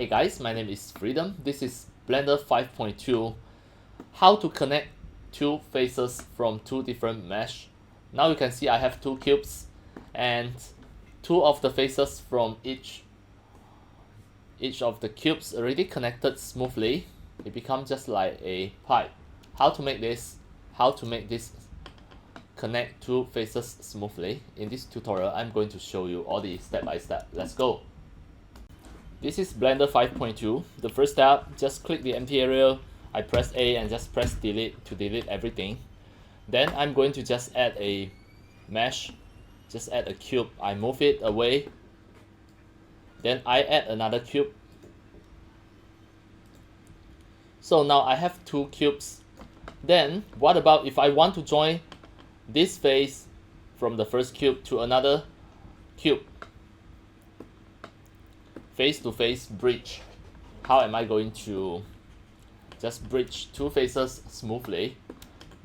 Hey guys, my name is Freedom. This is Blender 5.2. How to connect two faces from two different mesh. Now you can see I have two cubes and two of the faces from each of the cubes already connected smoothly. It becomes just like a pipe. How to make this connect two faces smoothly? In this tutorial, I'm going to show you all the step by step. Let's go. This is Blender 5.2. The first step, just click the empty area. I press A and just press delete to delete everything. Then I'm going to just add a mesh, just add a cube. I move it away. Then I add another cube. So now I have two cubes. Then what about if I want to join this face from the first cube to another cube? Face-to-face bridge. How am I going to just bridge two faces smoothly?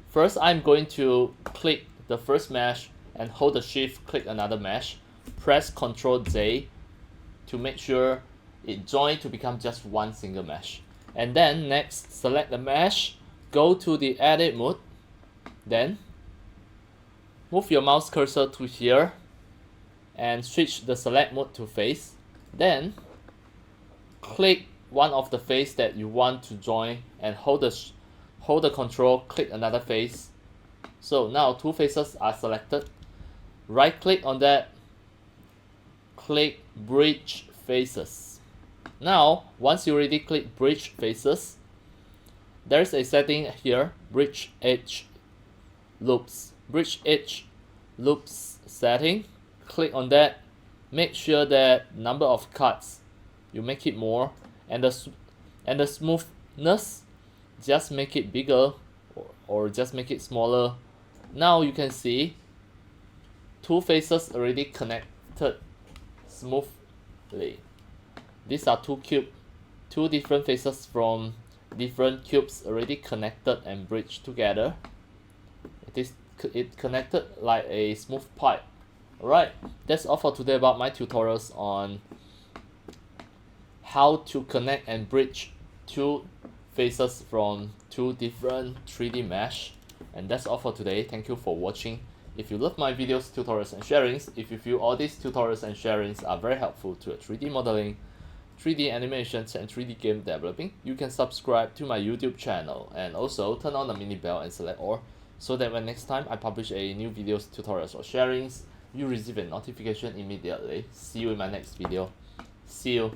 First, I'm going to click the first mesh and hold the shift, click another mesh. Press Ctrl J to make sure it joins to become just one single mesh. And then next, select the mesh, go to the edit mode, then move your mouse cursor to here and switch the select mode to face. Then click one of the face that you want to join and hold the control, click another face. So now two faces are selected. Right click on that, click bridge faces. Now once you already click bridge faces, there's a setting here, bridge edge loops. Bridge edge loops setting, click on that. Make sure that number of cuts you make it more, and the smoothness just make it bigger or just make it smaller. Now you can see two faces already connected smoothly. These are two different faces from different cubes already connected and bridged together. It connected like a smooth pipe. Alright, that's all for today about my tutorials on how to connect and bridge two faces from two different 3D mesh. And that's all for today. Thank you for watching. If you love my videos, tutorials and sharings, if you feel all these tutorials and sharings are very helpful to 3D modeling, 3D animations and 3D game developing, you can subscribe to my YouTube channel and also turn on the mini bell and select all, so that when next time I publish a new videos, tutorials or sharings, you receive a notification immediately. See you in my next video. See you.